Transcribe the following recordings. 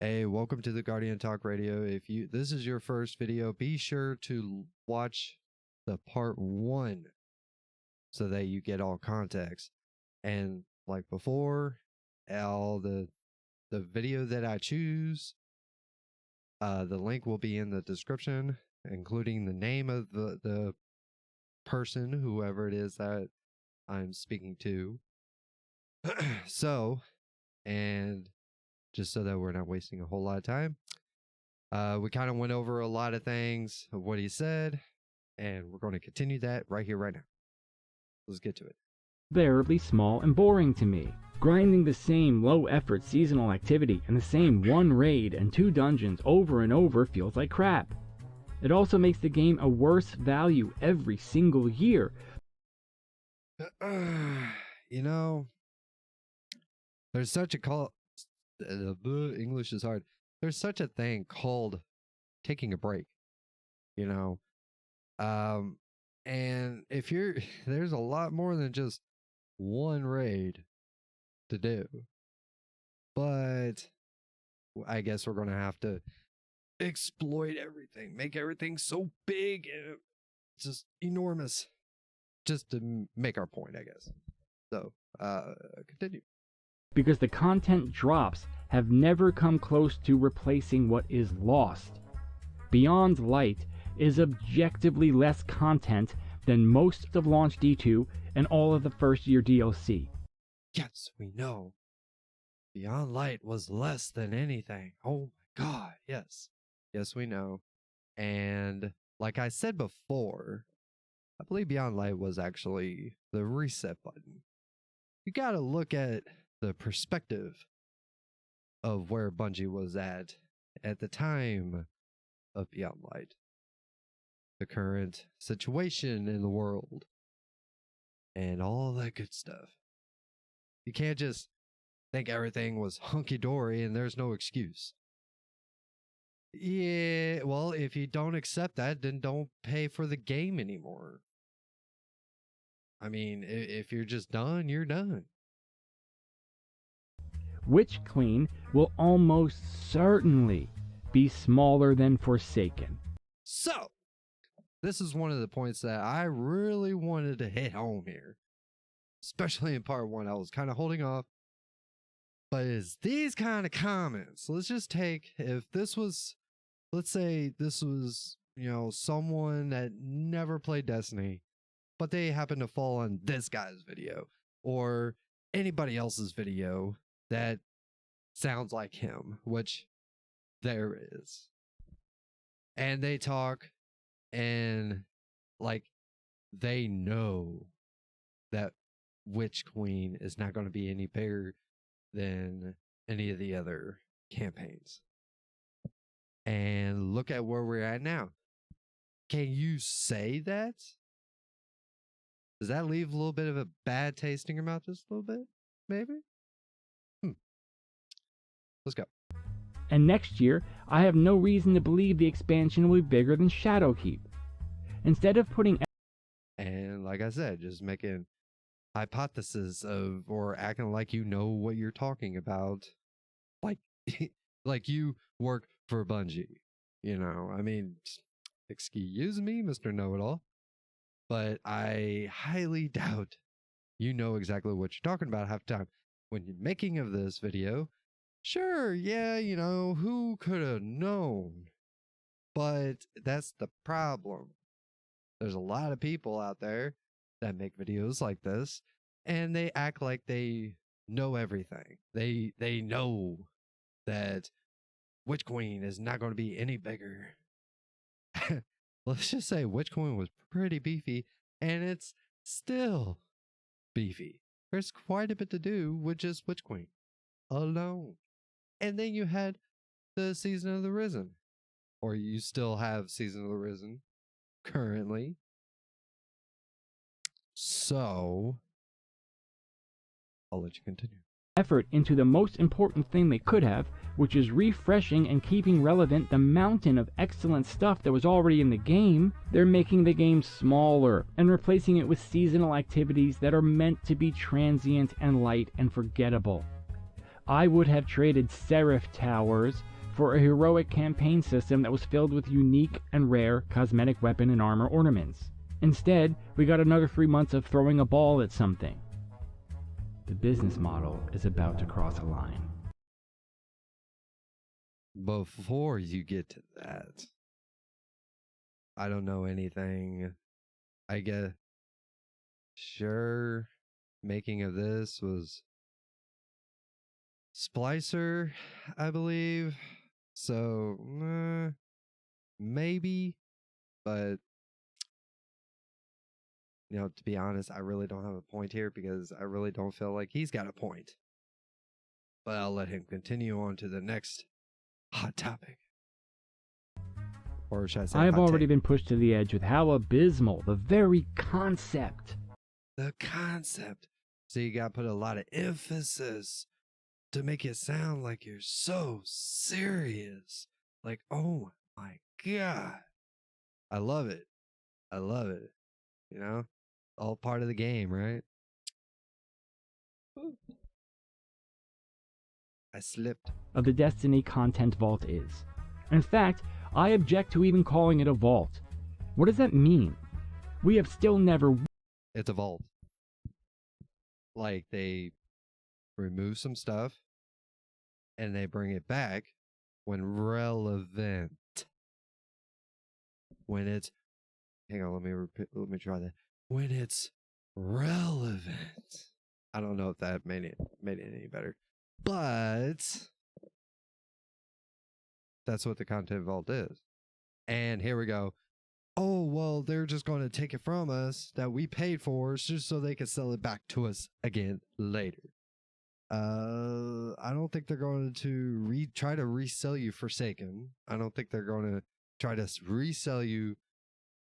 Hey, welcome to the Guardian Talk Radio. If this is your first video, be sure to watch the part 1 so that you get all context. And like before, all the video that I choose, the link will be in the description, including the name of the person, whoever it is that I'm speaking to. And just so that we're not wasting a whole lot of time, we kind of went over a lot of things of what he said, and we're going to continue that right here, right now. Let's get to it. Bearably small and boring to me. Grinding the same low-effort seasonal activity and the same 1 raid and 2 dungeons over and over feels like crap. It also makes the game a worse value every single year. You know, there's such a English is hard. There's such a thing called taking a break, you know. And if there's a lot more than just 1 raid to do. But I guess we're going to have to exploit everything, make everything so big and just enormous, just to make our point, I guess. So, continue. Because the content drops have never come close to replacing what is lost. Beyond Light is objectively less content than most of Launch D2 and all of the first-year DLC. Yes, we know. Beyond Light was less than anything. Oh my god, yes. Yes, we know. And like I said before, I believe Beyond Light was actually the reset button. You gotta look at the perspective of where Bungie was at the time of Beyond Light, the current situation in the world, and all that good stuff. You can't just think everything was hunky-dory and there's no excuse. Yeah, well, if you don't accept that, then don't pay for the game anymore. I mean, if you're just done, you're done. Witch Queen will almost certainly be smaller than Forsaken. So, this is one of the points that I really wanted to hit home here. Especially in part 1, I was kind of holding off. But it's these kind of comments. Let's just take, if this was, let's say this was, someone that never played Destiny, but they happen to fall on this guy's video or anybody else's video that sounds like him, which there is. And they talk and like they know that Witch Queen is not going to be any bigger than any of the other campaigns. And look at where we're at now. Can you say that? Does that leave a little bit of a bad taste in your mouth? Just a little bit? Maybe? Let's go. And next year, I have no reason to believe the expansion will be bigger than Shadowkeep. Instead of putting... And like I said, just making hypothesis of, or acting like you know what you're talking about. Like, like you work for Bungie. I mean, excuse me, Mr. Know-It-All. But I highly doubt you know exactly what you're talking about half the time. When you're making of this video, sure, yeah, who could have known? But that's the problem. There's a lot of people out there that make videos like this, and they act like they know everything. They know that Witch Queen is not going to be any bigger. Let's just say Witch Queen was pretty beefy, and it's still beefy. There's quite a bit to do with just Witch Queen alone. And then you had the Season of the Risen. Or you still have Season of the Risen currently. So, I'll let you continue. Effort into the most important thing they could have, which is refreshing and keeping relevant the mountain of excellent stuff that was already in the game. They're making the game smaller and replacing it with seasonal activities that are meant to be transient and light and forgettable. I would have traded Seraph Towers for a heroic campaign system that was filled with unique and rare cosmetic weapon and armor ornaments. Instead, we got another 3 months of throwing a ball at something. The business model is about to cross a line. Before you get to that, I don't know anything. I guess, sure, making of this was Splicer, I believe. So, maybe, but, to be honest, I really don't have a point here because I really don't feel like he's got a point. But I'll let him continue on to the next hot topic. Or should I say I've hot already take? been pushed to the edge with how abysmal the very concept. The concept. So you got to put a lot of emphasis to make it sound like you're so serious. Like, oh my God. I love it. I love it. All part of the game, right? I slipped. Of the Destiny content vault is. In fact, I object to even calling it a vault. What does that mean? We have still never. It's a vault. Like, they remove some stuff and they bring it back when relevant. When it's, hang on, let me try that. When it's relevant. I don't know if that made it any better, but that's what the content vault is. And here we go. Oh, well, they're just going to take it from us that we paid for just so they can sell it back to us again later. I don't think they're going to try to resell you Forsaken. I don't think they're going to try to resell you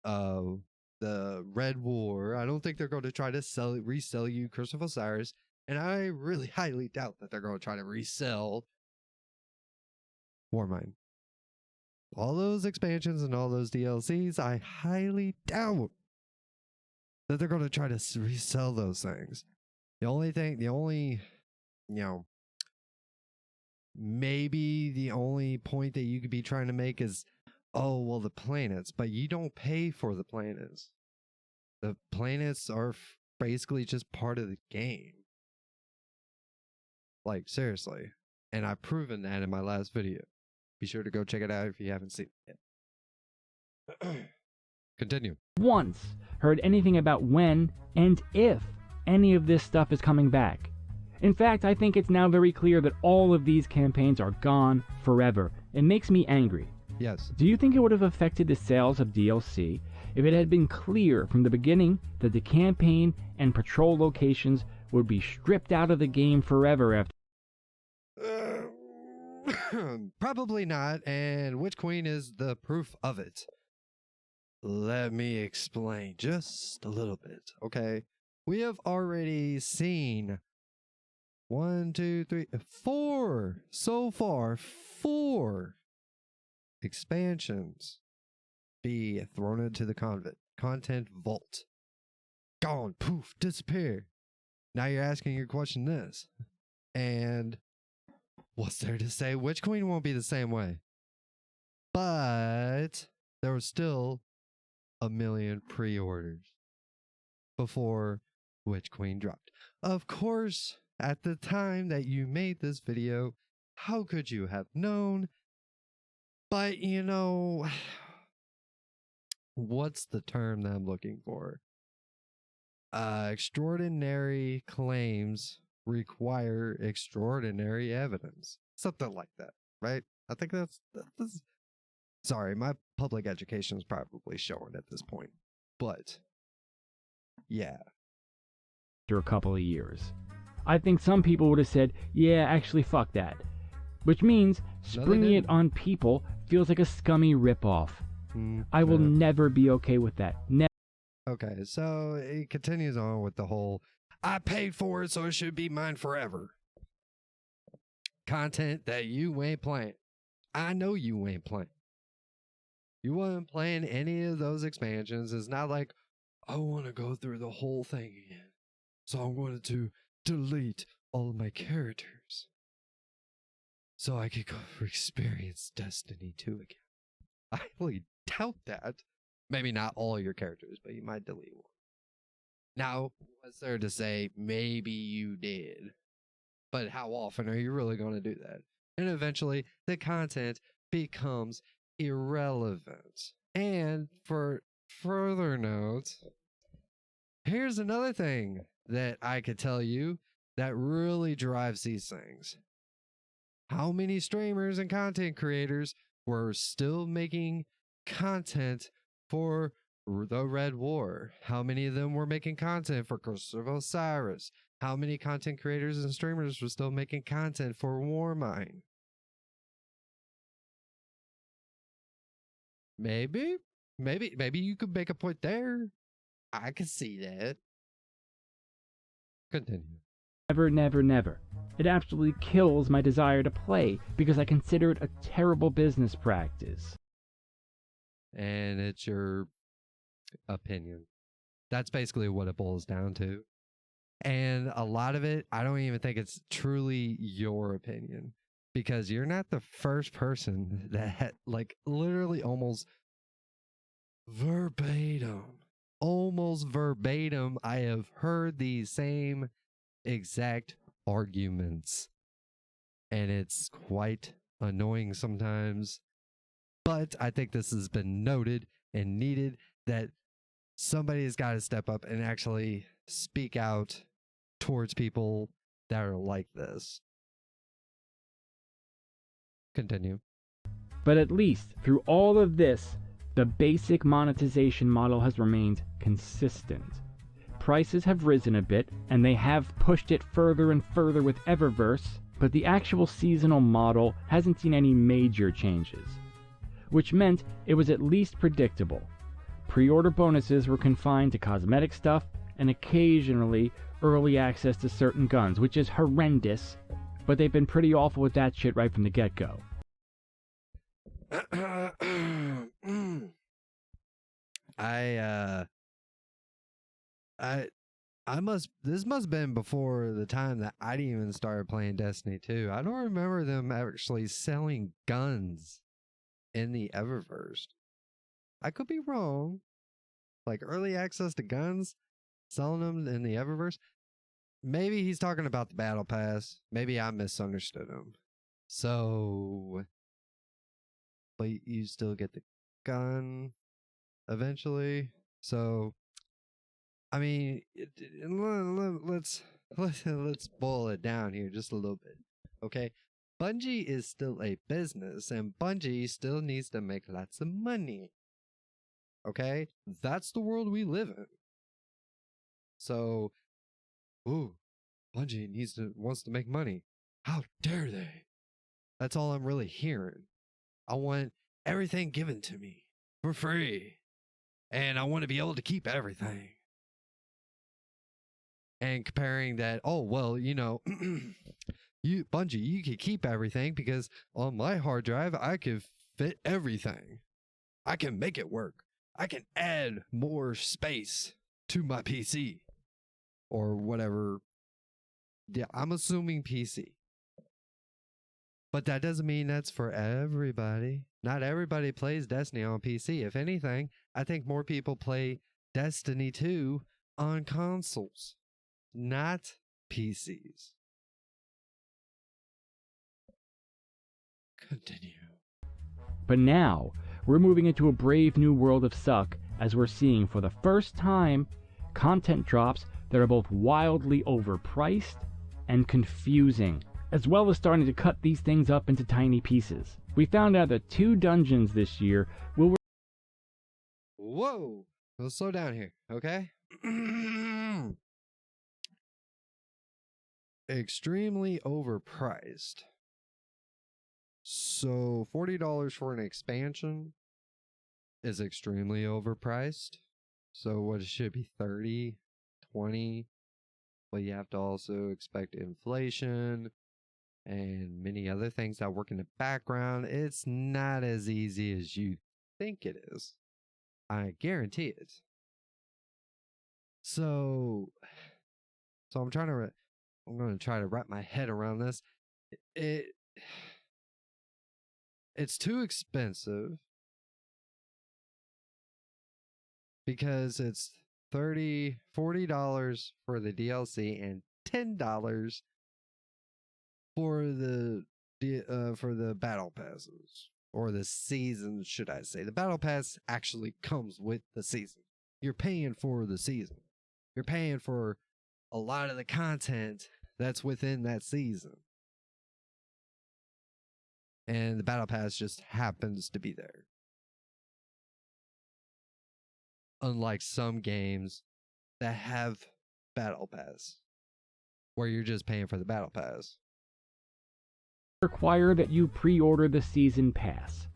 the Red War. I don't think they're going to try to resell you Curse of Osiris. And I really highly doubt that they're going to try to resell Warmind. All those expansions and all those DLCs, I highly doubt that they're going to try to resell those things. Maybe the only point that you could be trying to make is, oh, well, the planets, but you don't pay for the planets. The planets are basically just part of the game. Like, seriously. And I've proven that in my last video. Be sure to go check it out if you haven't seen it yet. Continue. Once heard anything about when and if any of this stuff is coming back. In fact, I think it's now very clear that all of these campaigns are gone forever. It makes me angry. Yes. Do you think it would have affected the sales of DLC if it had been clear from the beginning that the campaign and patrol locations would be stripped out of the game forever after? Probably not, and Witch Queen is the proof of it. Let me explain just a little bit, okay? We have already seen 1, 2, 3, 4 so far, 4 expansions be thrown into the content vault. Gone, poof, disappear. Now you're asking your question this. And what's there to say? Witch Queen won't be the same way. But there was still 1 million pre-orders before Witch Queen dropped. Of course, at the time that you made this video, how could you have known? But what's the term that I'm looking for? Extraordinary claims require extraordinary evidence. Something like that, right? I think that's sorry, my public education is probably showing at this point. But yeah. After a couple of years. I think some people would have said, yeah, actually fuck that. Which means springing it on people feels like a scummy ripoff. I will never be okay with that. Never. Okay, so it continues on with the whole, I paid for it, so it should be mine forever. Content that you ain't playing. I know you ain't playing. You wasn't playing any of those expansions. It's not like, I want to go through the whole thing again. So I'm going to delete all of my characters. so I could go experience Destiny 2 again. I highly doubt that. Maybe not all your characters, but you might delete one. Now, what's there to say maybe you did? But how often are you really going to do that? And eventually, the content becomes irrelevant. And for further note, here's another thing that I could tell you that really drives these things. How many streamers and content creators were still making content for the Red War? How many of them were making content for Curse of Osiris? How many content creators and streamers were still making content for Warmine? Maybe you could make a point there. I could see that. Continue. Never, never, never. It absolutely kills my desire to play because I consider it a terrible business practice. And it's your opinion. That's basically what it boils down to. And a lot of it, I don't even think it's truly your opinion, because you're not the first person that, like, literally almost verbatim, I have heard these same exact arguments. And it's quite annoying sometimes. But I think this has been noted and needed, that somebody's got to step up and actually speak out towards people that are like this. Continue. But at least through all of this, the basic monetization model has remained consistent. Prices have risen a bit, and they have pushed it further and further with Eververse, but the actual seasonal model hasn't seen any major changes, which meant it was at least predictable. Pre-order bonuses were confined to cosmetic stuff and occasionally early access to certain guns, which is horrendous, but they've been pretty awful with that shit right from the get-go. This must have been before the time that I even started playing Destiny 2. I don't remember them actually selling guns in the Eververse. I could be wrong. Like early access to guns, selling them in the Eververse. Maybe he's talking about the Battle Pass. Maybe I misunderstood him. So, but you still get the gun eventually. So, I mean, let's boil it down here just a little bit, okay? Bungie is still a business, and Bungie still needs to make lots of money. Okay, that's the world we live in. So, Bungie wants to make money. How dare they? That's all I'm really hearing. I want everything given to me for free, and I want to be able to keep everything. And comparing that, oh well, you Bungie, you could keep everything because on my hard drive I could fit everything. I can make it work. I can add more space to my PC or whatever. Yeah, I'm assuming PC. But that doesn't mean that's for everybody. Not everybody plays Destiny on PC. If anything, I think more people play Destiny 2 on consoles, not PCs. Continue. But now, we're moving into a brave new world of suck as we're seeing for the first time content drops that are both wildly overpriced and confusing, as well as starting to cut these things up into tiny pieces. We found out that 2 dungeons this year will... Whoa! Let's slow down here, okay? Extremely overpriced. So $40 for an expansion is extremely overpriced. So what it should be 30, 20, but you have to also expect inflation and many other things that work in the background. It's not as easy as you think it is. I guarantee it. So I'm going to try to wrap my head around this. it's too expensive because it's $40 for the DLC and $10 for the battle passes, or the season, should I say. The battle pass actually comes with the season. You're paying for the season. You're paying for a lot of the content that's within that season. And the battle pass just happens to be there. Unlike some games that have battle pass, where you're just paying for the battle pass. Require that you pre-order the season pass.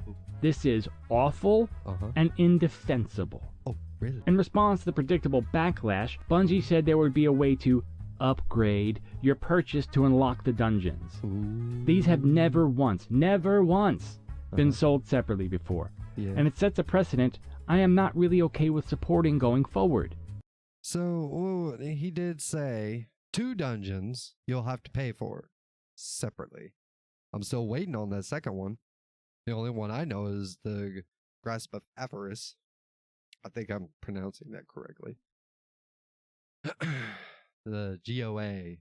This is awful and indefensible. Oh, really? In response to the predictable backlash, Bungie said there would be a way to upgrade your purchase to unlock the dungeons. Ooh. These have never once been sold separately before. Yeah. And it sets a precedent I am not really okay with supporting going forward. So, he did say 2 dungeons you'll have to pay for separately. I'm still waiting on that second one. The only one I know is the Grasp of Avarice. I think I'm pronouncing that correctly. The GOA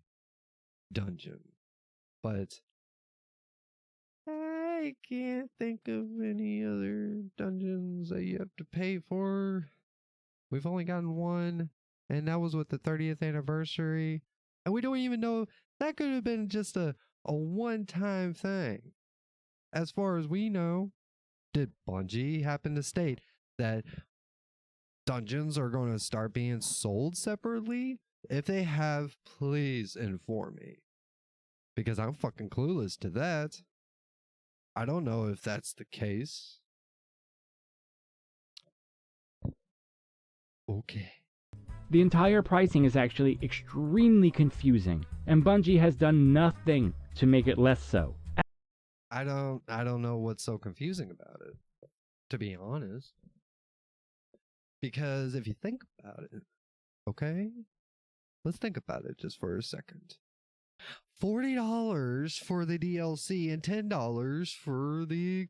dungeon. But I can't think of any other dungeons that you have to pay for. We've only gotten one, and that was with the 30th anniversary. And we don't even know, that could have been just a one-time thing. As far as we know, did Bungie happen to state that dungeons are going to start being sold separately? If they have, please inform me. Because I'm fucking clueless to that. I don't know if that's the case. Okay. The entire pricing is actually extremely confusing, and Bungie has done nothing to make it less so. I don't know what's so confusing about it, to be honest. Because if you think about it, okay? Let's think about it just for a second. $40 for the DLC and $10 for the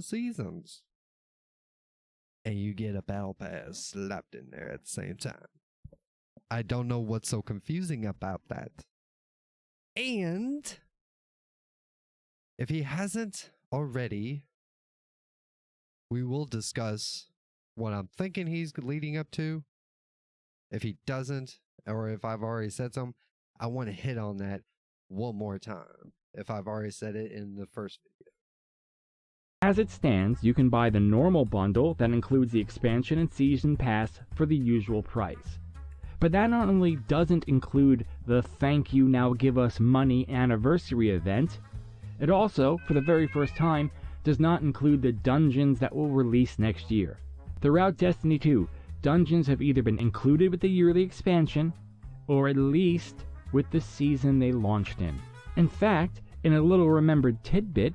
seasons. And you get a battle pass slapped in there at the same time. I don't know what's so confusing about that. And if he hasn't already, we will discuss what I'm thinking he's leading up to. If he doesn't, or if I've already said something, I want to hit on that one more time. If I've already said it in the first video. As it stands, you can buy the normal bundle that includes the expansion and season pass for the usual price. But that not only doesn't include the thank you now give us money anniversary event, it also, for the very first time, does not include the dungeons that will release next year. Throughout Destiny 2, dungeons have either been included with the yearly expansion, or at least with the season they launched in. In fact, in a little remembered tidbit,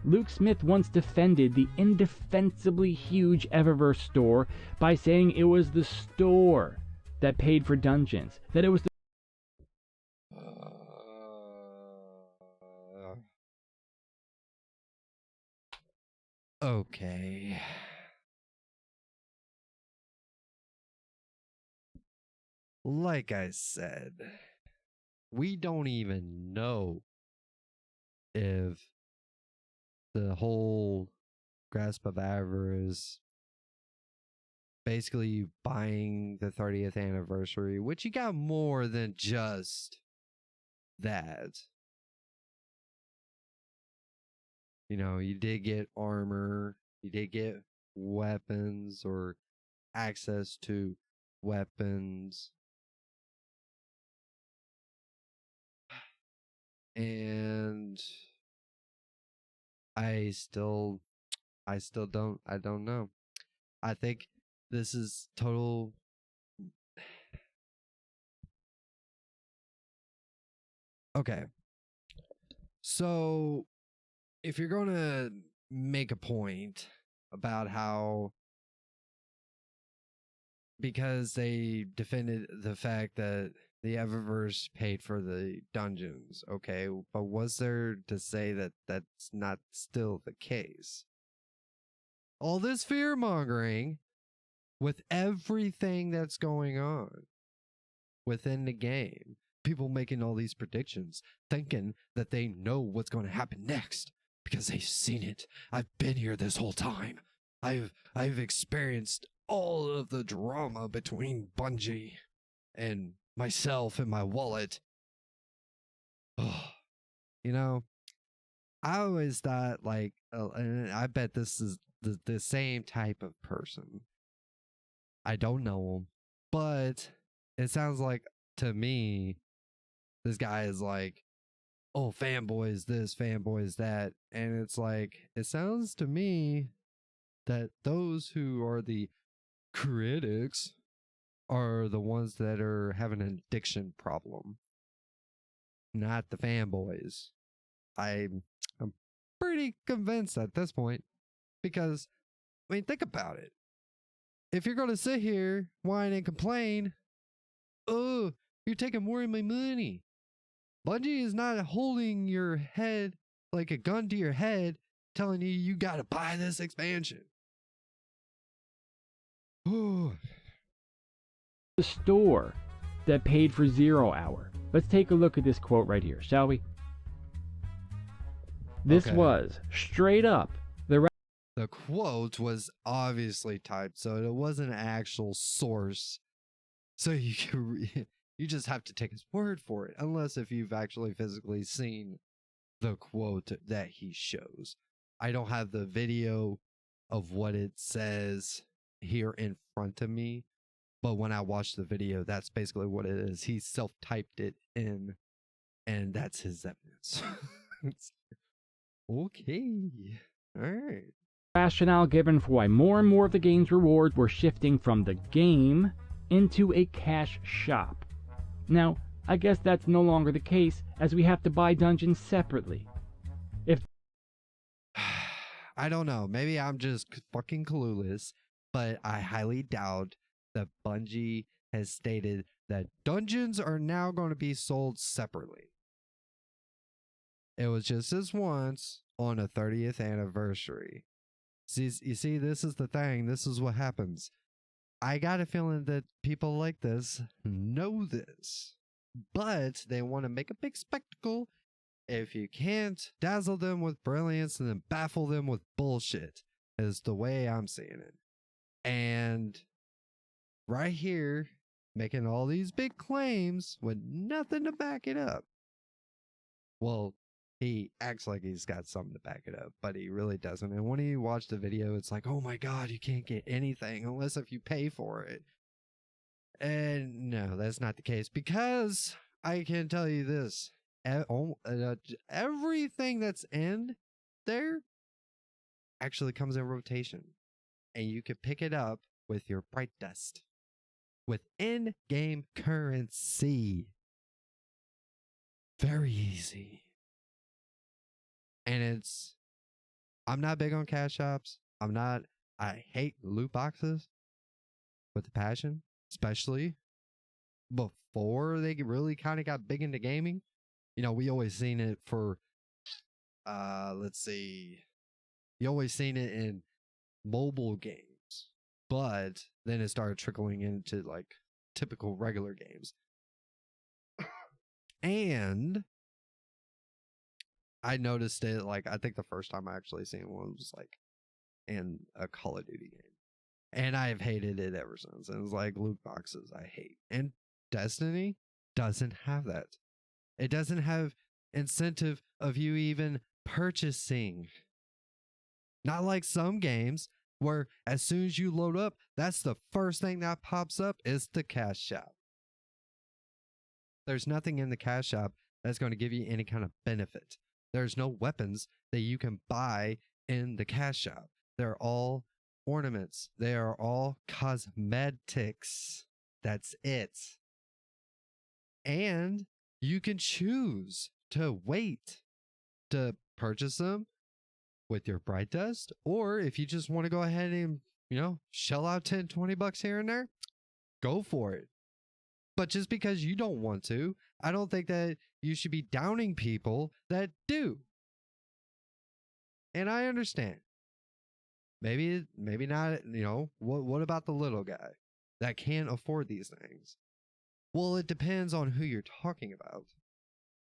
Luke Smith once defended the indefensibly huge Eververse store by saying it was the store that paid for dungeons, that it was the Okay. Like I said, we don't even know if the whole Grasp of Avarice, basically you buying the 30th anniversary, which you got more than just that. You know, you did get armor, you did get weapons or access to weapons. And I don't know. I think this is total. Okay. So if you're going to make a point about how, because they defended the fact that the Eververse paid for the dungeons, okay, but was there to say that that's not still the case? All this fear mongering with everything that's going on within the game, people making all these predictions, thinking that they know what's going to happen next because they've seen it. I've been here this whole time. I've experienced all of the drama between Bungie and myself and my wallet. Oh, you know, I always thought like, and I bet this is the same type of person. I don't know him, but it sounds like to me, this guy is like, oh, fanboys this, fanboys that. And it's like, it sounds to me that those who are the critics are the ones that are having an addiction problem, not the fanboys. I'm pretty convinced at this point because, I mean, think about it. If you're going to sit here, whine, and complain, oh, you're taking more of my money. Bungie is not holding your head like a gun to your head, telling you got to buy this expansion. Ooh. The store that paid for 0 Hour. Let's take a look at this quote right here, shall we? This was straight up the quote was obviously typed, so it wasn't an actual source. So you just have to take his word for it, unless if you've actually physically seen the quote that he shows. I don't have the video of what it says here in front of me, but when I watched the video, that's basically what it is. He self-typed it in, and that's his evidence. Okay. All right. rationale given for why more and more of the game's rewards were shifting from the game into a cash shop. Now, I guess that's no longer the case, as we have to buy dungeons separately. I don't know. Maybe I'm just fucking clueless, but I highly doubt that Bungie has stated that dungeons are now going to be sold separately. It was just this once on a 30th anniversary. You see, this is the thing. This is what happens. I got a feeling that people like this know this, but they want to make a big spectacle. If you can't dazzle them with brilliance and then baffle them with bullshit, is the way I'm seeing it. And right here, making all these big claims with nothing to back it up. Well, he acts like he's got something to back it up, but he really doesn't. And when you watch the video, it's like, oh my God, you can't get anything unless if you pay for it. And no, that's not the case, because I can tell you this. Everything that's in there actually comes in rotation, and you can pick it up with your bright dust with in-game currency. Very easy. And I'm not big on cash shops. I hate loot boxes with a passion, especially before they really kind of got big into gaming. You know, we always seen it for, let's see, you always seen it in mobile games, but then it started trickling into like typical regular games. And I noticed it, like, I think the first time I actually seen one was like in a Call of Duty game. And I've hated it ever since. And it's like loot boxes I hate. And Destiny doesn't have that. It doesn't have incentive of you even purchasing. Not like some games where as soon as you load up, that's the first thing that pops up is the cash shop. There's nothing in the cash shop that's going to give you any kind of benefit. There's no weapons that you can buy in the cash shop. They're all ornaments. They are all cosmetics. That's it. And you can choose to wait to purchase them with your bright dust, or if you just want to go ahead and, shell out $10, $20 here and there, go for it. But just because you don't want to, I don't think that you should be downing people that do. And I understand. Maybe not, what about the little guy that can't afford these things? Well, it depends on who you're talking about,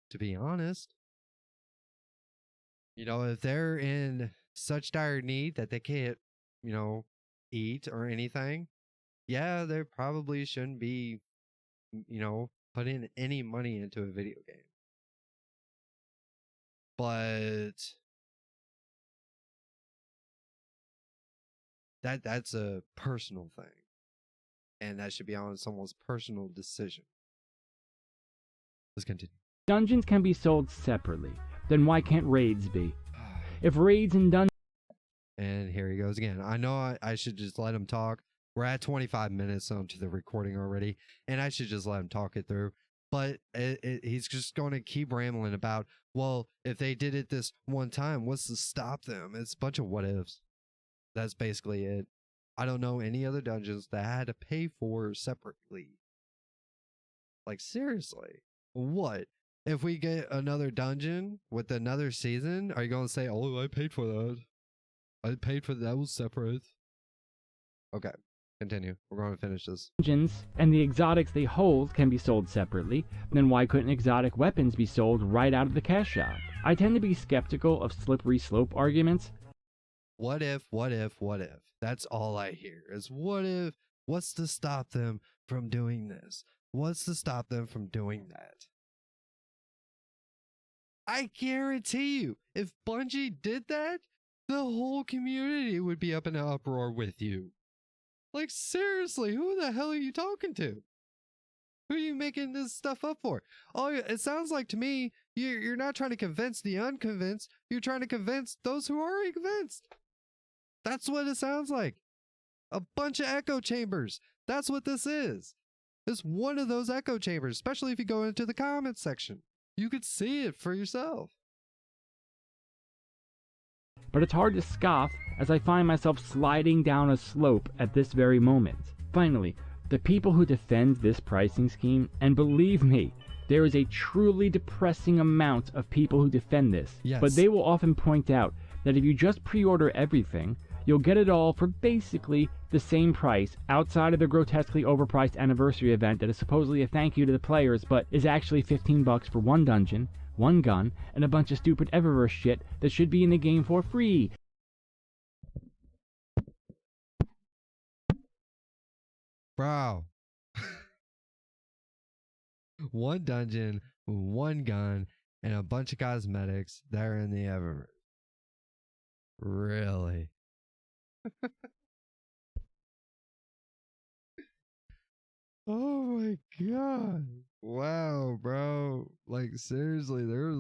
to be honest. If they're in such dire need that they can't, eat or anything, yeah, they probably shouldn't be, putting any money into a video game. But that's a personal thing. And that should be on someone's personal decision. Let's continue. Dungeons can be sold separately. Then why can't raids be? If raids and dungeons... And here he goes again. I know I should just let him talk. We're at 25 minutes onto the recording already, and I should just let him talk it through. But he's just going to keep rambling about, well, if they did it this one time, what's to stop them? It's a bunch of what ifs. That's basically it. I don't know any other dungeons that I had to pay for separately. Like, seriously. What? If we get another dungeon with another season, are you going to say, oh, I paid for that? I paid for that was separate. Okay, continue. We're going to finish this. Dungeons and the exotics they hold can be sold separately. Then why couldn't exotic weapons be sold right out of the cash shop? I tend to be skeptical of slippery slope arguments. What if? That's all I hear is what if? What's to stop them from doing this? What's to stop them from doing that? I guarantee you, if Bungie did that, the whole community would be up in an uproar with you. Like, seriously, who the hell are you talking to? Who are you making this stuff up for? Oh, it sounds like to me, you're not trying to convince the unconvinced. You're trying to convince those who are already convinced. That's what it sounds like. A bunch of echo chambers. That's what this is. It's one of those echo chambers, especially if you go into the comments section. You could see it for yourself. But it's hard to scoff as I find myself sliding down a slope at this very moment. Finally, the people who defend this pricing scheme, and believe me, there is a truly depressing amount of people who defend this, yes. But they will often point out that if you just pre-order everything, you'll get it all for basically the same price outside of the grotesquely overpriced anniversary event that is supposedly a thank you to the players, but is actually $15 for one dungeon, one gun, and a bunch of stupid Eververse shit that should be in the game for free. Bro. One dungeon, one gun, and a bunch of cosmetics that are in the Eververse. Really? Oh my god. Wow, bro. Like, seriously, there's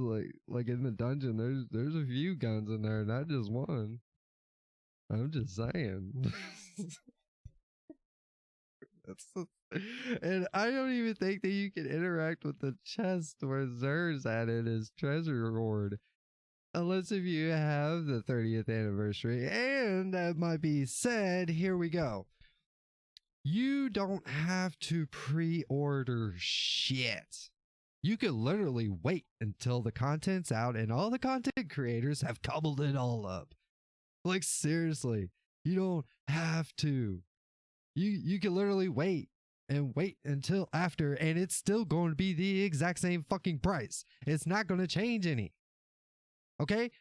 like in the dungeon, there's a few guns in there, not just one. I'm just saying. And I don't even think that you can interact with the chest where Zer's at in his treasure hoard. Unless if you have the 30th anniversary. And that might be said, here we go. You don't have to pre-order shit. You could literally wait until the content's out and all the content creators have cobbled it all up. Like, seriously, you don't have to. You can literally wait until after, and it's still going to be the exact same fucking price. It's not going to change any. Okay?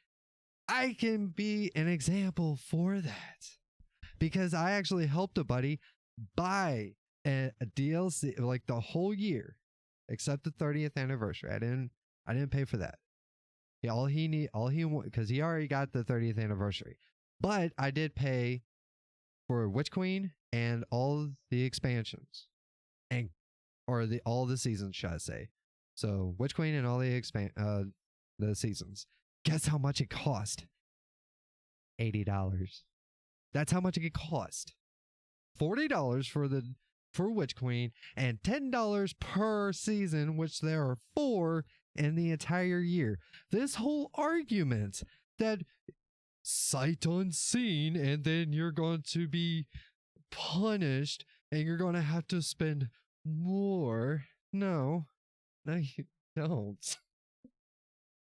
I can be an example for that. Because I actually helped a buddy buy a DLC like the whole year, except the 30th anniversary. I didn't pay for that. Because he already got the 30th anniversary. But I did pay for Witch Queen and all the expansions, all the seasons, should I say? So Witch Queen and all the seasons. Guess how much it cost? $80. That's how much it cost. $40 for Witch Queen and $10 per season, which there are 4 in the entire year. This whole argument that sight unseen and then you're going to be punished and you're going to have to spend more. No, you don't.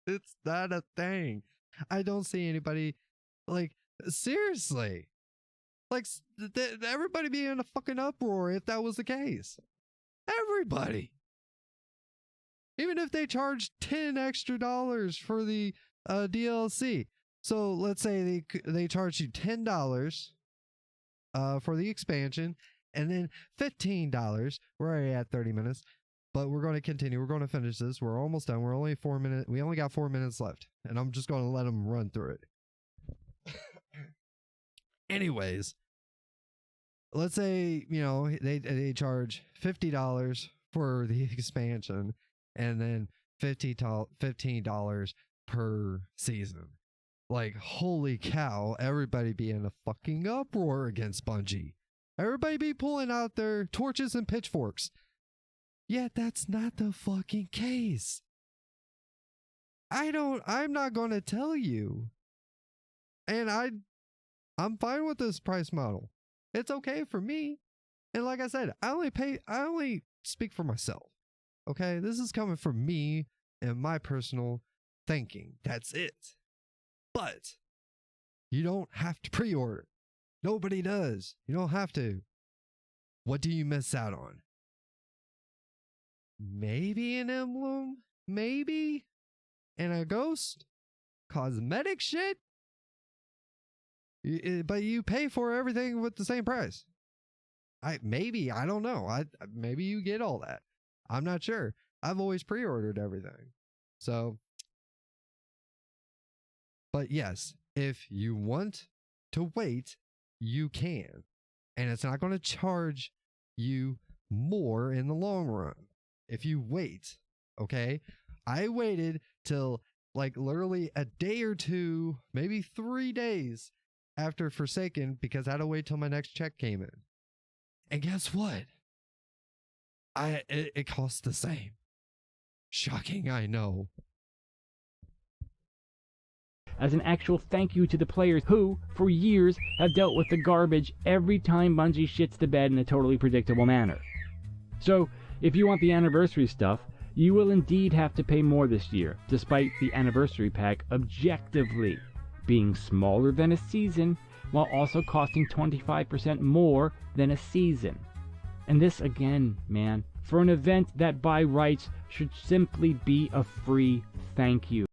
It's not a thing. I don't see anybody, like, seriously. Like, everybody be in a fucking uproar if that was the case. Everybody. Even if they charge $10 extra for the DLC. So let's say they charge you $10 for the expansion, and then $15. We're already at 30 minutes, but we're going to continue. We're going to finish this. We're almost done. We're only 4 minutes. We only got 4 minutes left, and I'm just going to let them run through it. Anyways, let's say, they charge $50 for the expansion, and then $15 per season. Like, holy cow, everybody be in a fucking uproar against Bungie. Everybody be pulling out their torches and pitchforks. Yet that's not the fucking case. I'm not going to tell you. And I'm fine with this price model. It's okay for me. And like I said, I only speak for myself. Okay? This is coming from me and my personal thinking. That's it. But you don't have to pre-order. Nobody does. You don't have to. What do you miss out on? Maybe an emblem? Maybe? And a ghost? Cosmetic shit? But you pay for everything with the same price. I don't know. Maybe you get all that. I'm not sure. I've always pre-ordered everything. So, but yes, if you want to wait, you can. And it's not going to charge you more in the long run if you wait. Okay? I waited till like literally a day or two, maybe 3 days after Forsaken, because I had to wait till my next check came in. And guess what? It costs the same. Shocking, I know. As an actual thank you to the players who, for years, have dealt with the garbage every time Bungie shits the bed in a totally predictable manner. So, if you want the anniversary stuff, you will indeed have to pay more this year, despite the anniversary pack objectively being smaller than a season, while also costing 25% more than a season. And this again, man, for an event that by rights should simply be a free thank you.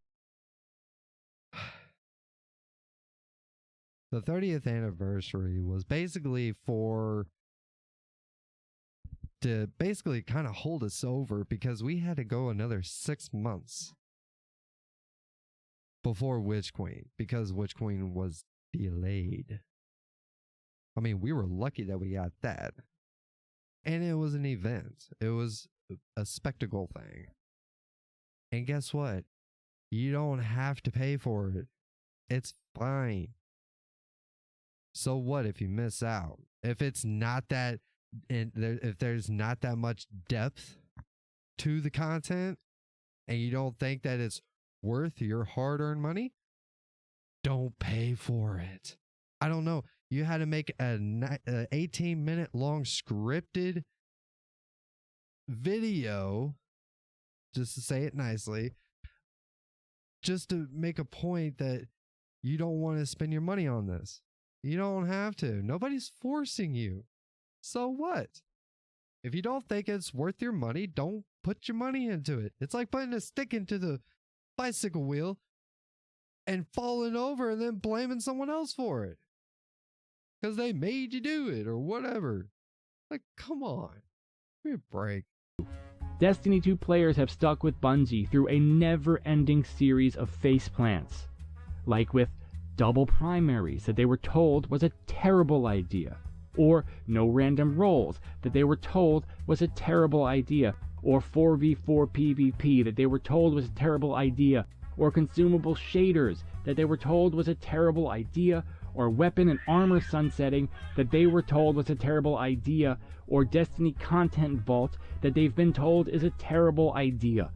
The 30th anniversary was basically to basically kind of hold us over, because we had to go another 6 months before Witch Queen, because Witch Queen was delayed. I mean, we were lucky that we got that. And it was an event. It was a spectacle thing. And guess what? You don't have to pay for it. It's fine. So what if you miss out? If it's not that, if there's not that much depth to the content, and you don't think that it's worth your hard-earned money, don't pay for it. I don't know. You had to make an 18-minute long scripted video, just to say it nicely, just to make a point that you don't want to spend your money on this. You don't have to. Nobody's forcing you. So what? If you don't think it's worth your money, don't put your money into it. It's like putting a stick into the bicycle wheel and falling over and then blaming someone else for it because they made you do it or whatever. Like, come on. Give me a break. Destiny 2 players have stuck with Bungie through a never-ending series of faceplants, like with double primaries that they were told was a terrible idea, or no random roles that they were told was a terrible idea, or 4v4 PvP that they were told was a terrible idea, or consumable shaders that they were told was a terrible idea, or weapon and armor sunsetting that they were told was a terrible idea, or Destiny content vault that they've been told is a terrible idea.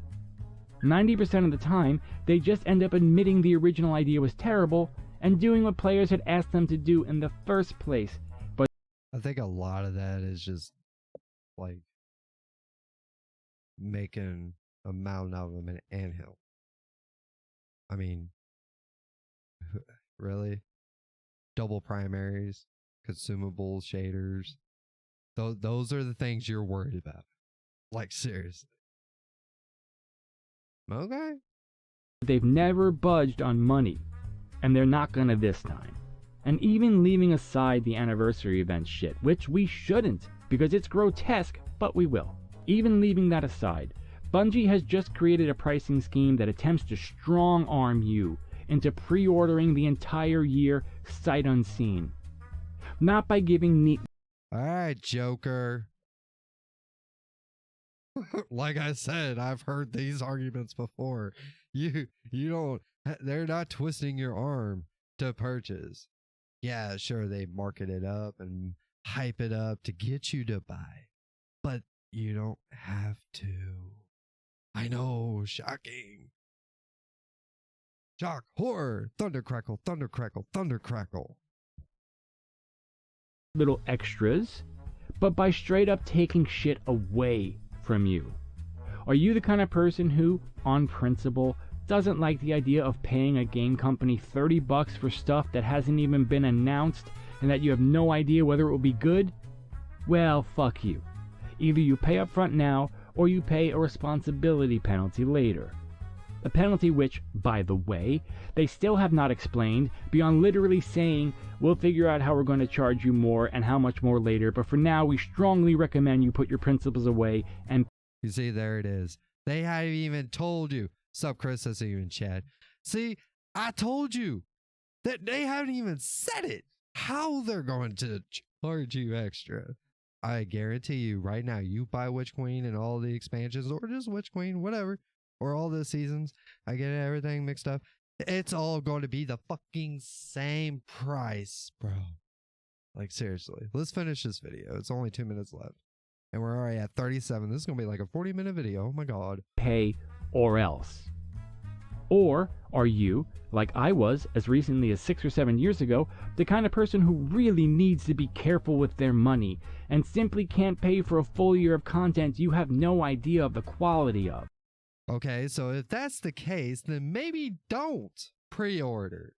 90% of the time, they just end up admitting the original idea was terrible and doing what players had asked them to do in the first place. But I think a lot of that is just like making a mountain out of an anthill. I mean, really? Double primaries, consumables, shaders. Those are the things you're worried about. Like, seriously. Okay. They've never budged on money, and they're not gonna this time. And even leaving aside the anniversary event shit, which we shouldn't, because it's grotesque, but we will. Even leaving that aside, Bungie has just created a pricing scheme that attempts to strong-arm you into pre-ordering the entire year sight unseen. Not by giving neat... Alright, Joker. Like I said, I've heard these arguments before. You don't, they're not twisting your arm to purchase. Yeah, sure, they market it up and hype it up to get you to buy, but you don't have to. I know, shocking. Shock, horror, thunder crackle, thunder crackle, thunder crackle. little extras, but by straight up taking shit away from you. Are you the kind of person who, on principle, doesn't like the idea of paying a game company $30 for stuff that hasn't even been announced and that you have no idea whether it will be good? Well, fuck you. Either you pay up front now, or you pay a responsibility penalty later. A penalty which, by the way, they still have not explained, beyond literally saying, we'll figure out how we're going to charge you more and how much more later, but for now we strongly recommend you put your principles away and... You see, there it is. They haven't even told you. Sup, Chris? That's even chat. See, I told you that they haven't even said it. How they're going to charge you extra. I guarantee you right now, you buy Witch Queen and all the expansions, or just Witch Queen, whatever, or all the seasons. I get everything mixed up. It's all going to be the fucking same price, bro. Like, seriously. Let's finish this video. It's only 2 minutes left. And we're already at 37. This is going to be like a 40-minute video. Oh my god. pay or else. Or are you, like I was as recently as 6 or 7 years ago, the kind of person who really needs to be careful with their money and simply can't pay for a full year of content you have no idea of the quality of? Okay, so if that's the case, then maybe don't pre-order.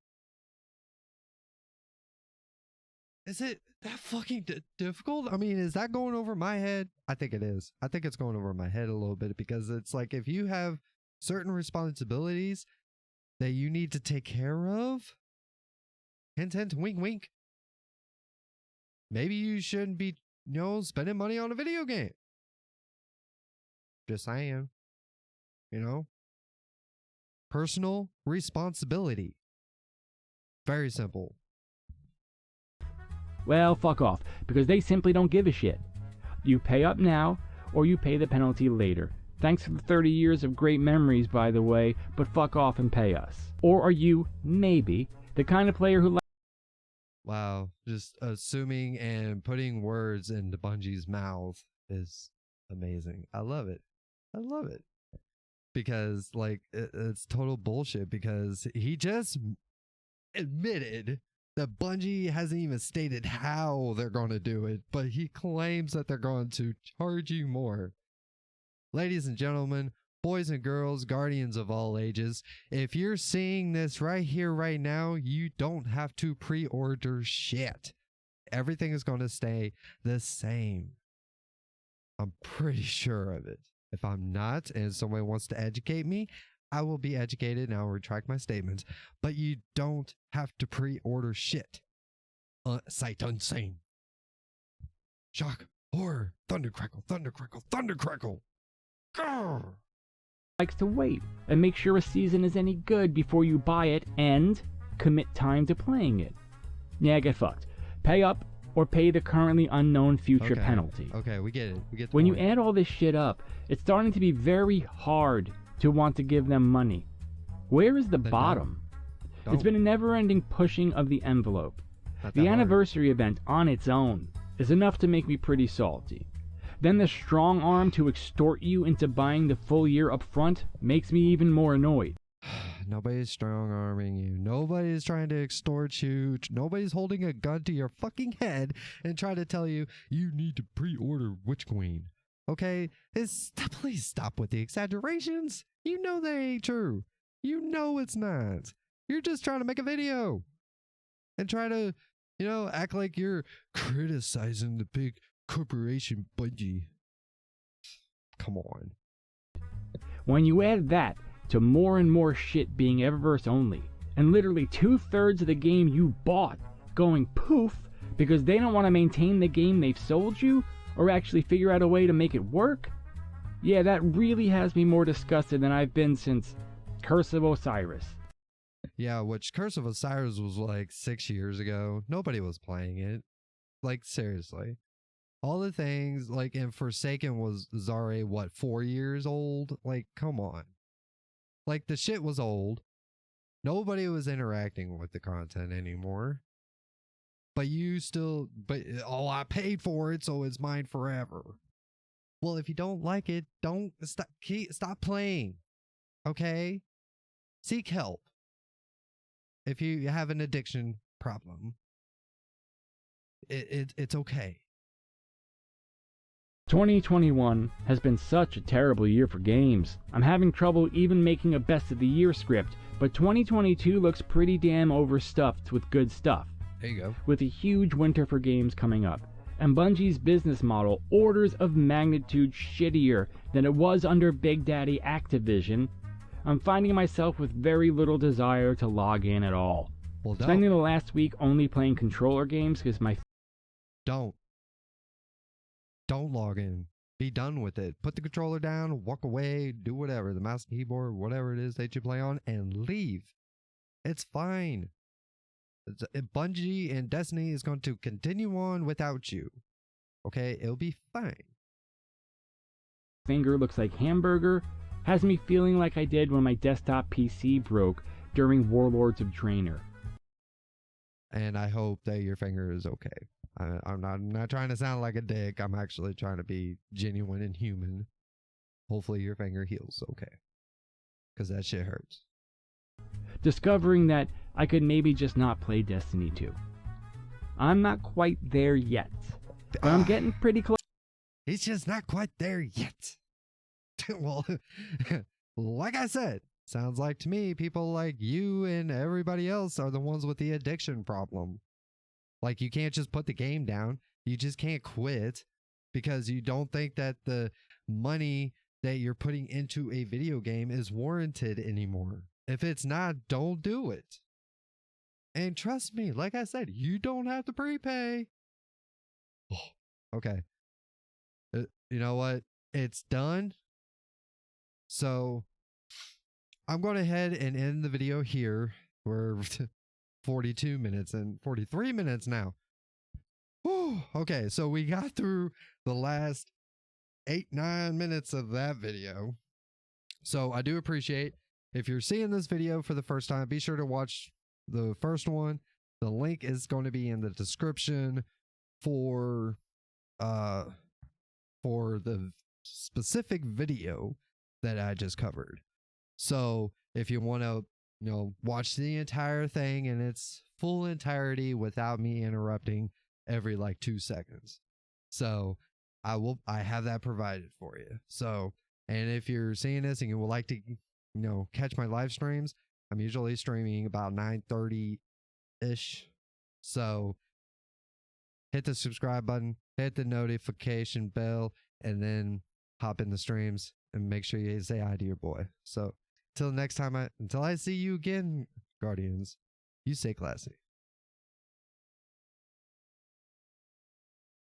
Is it that fucking difficult? I mean, is that going over my head? I think it is. I think it's going over my head a little bit, because it's like, if you have certain responsibilities that you need to take care of, hint, hint, wink, wink, maybe you shouldn't be, spending money on a video game. Just saying. Personal responsibility. Very simple. Well, fuck off, because they simply don't give a shit. You pay up now, or you pay the penalty later. Thanks for the 30 years of great memories, by the way, but fuck off and pay us. Or are you, maybe, the kind of player who... Wow, just assuming and putting words into Bungie's mouth is amazing. I love it. I love it. Because, like, it's total bullshit, because he just admitted that Bungie hasn't even stated how they're going to do it, but he claims that they're going to charge you more. Ladies and gentlemen, boys and girls, guardians of all ages, if you're seeing this right here, right now, you don't have to pre-order shit. Everything is going to stay the same. I'm pretty sure of it. If I'm not, and someone wants to educate me, I will be educated and I'll retract my statements. But you don't have to pre-order shit. Sight unseen. Shock, horror, thunder crackle, thunder crackle, thunder crackle. Grrr. likes to wait and make sure a season is any good before you buy it and commit time to playing it. Yeah, get fucked. Pay up or pay the currently unknown future penalty. Okay, we get it. We get the When point. you add all this shit up, it's starting to be very hard to want to give them money. Where is the bottom? It's been a never-ending pushing of the envelope. The anniversary event on its own is enough to make me pretty salty. Then the strong arm to extort you into buying the full year up front makes me even more annoyed. Nobody's strong arming you. Nobody's trying to extort you. Nobody's holding a gun to your fucking head and trying to tell you you need to pre-order Witch Queen. Okay? Please stop with the exaggerations. You know they ain't true. You know it's not. You're just trying to make a video and try to, act like you're criticizing the big corporation Bungie. Come on. When you add that to more and more shit being Eververse only, and literally 2/3 of the game you bought going poof because they don't want to maintain the game they've sold you or actually figure out a way to make it work, yeah, that really has me more disgusted than I've been since Curse of Osiris. Yeah, which Curse of Osiris was like 6 years ago. Nobody was playing it. Like, seriously. All the things, like, and Forsaken was already, 4 years old? Like, come on. Like, the shit was old. Nobody was interacting with the content anymore. But I paid for it, so it's mine forever. Well, if you don't like it, stop playing. Okay? Seek help. If you have an addiction problem, it's okay. 2021 has been such a terrible year for games. I'm having trouble even making a best of the year script, but 2022 looks pretty damn overstuffed with good stuff. There you go. With a huge winter for games coming up, and Bungie's business model orders of magnitude shittier than it was under Big Daddy Activision, I'm finding myself with very little desire to log in at all. Well, spending the last week only playing controller games because my... Don't log in. Be done with it. Put the controller down, walk away, do whatever, the mouse and keyboard, whatever it is that you play on, and leave. It's fine. Bungie and Destiny is going to continue on without you. Okay? It'll be fine. Finger looks like hamburger, has me feeling like I did when my desktop PC broke during Warlords of Draenor. And I hope that your finger is okay. I'm not trying to sound like a dick. I'm actually trying to be genuine and human. Hopefully your finger heals okay. Because that shit hurts. Discovering that I could maybe just not play Destiny 2. I'm not quite there yet, but I'm getting pretty close. He's just not quite there yet. Well, like I said, sounds like to me people like you and everybody else are the ones with the addiction problem. Like, you can't just put the game down. You just can't quit because you don't think that the money that you're putting into a video game is warranted anymore. If it's not, don't do it. And trust me, like I said, you don't have to prepay. Oh, okay. You know what? It's done. So I'm going to head and end the video here. We're 42 minutes and 43 minutes now. Whew. Okay, so we got through the last 8-9 minutes of that video. So I do appreciate if you're seeing this video for the first time, be sure to watch the first one. The link is going to be in the description for the specific video that I just covered. So if you want to, watch the entire thing in its full entirety without me interrupting every 2 seconds. So I have that provided for you. So, and if you're seeing this and you would like to, catch my live streams, I'm usually streaming about 9:30-ish. So hit the subscribe button, hit the notification bell, and then hop in the streams and make sure you say hi to your boy. So until next time, until I see you again, Guardians, you stay classy.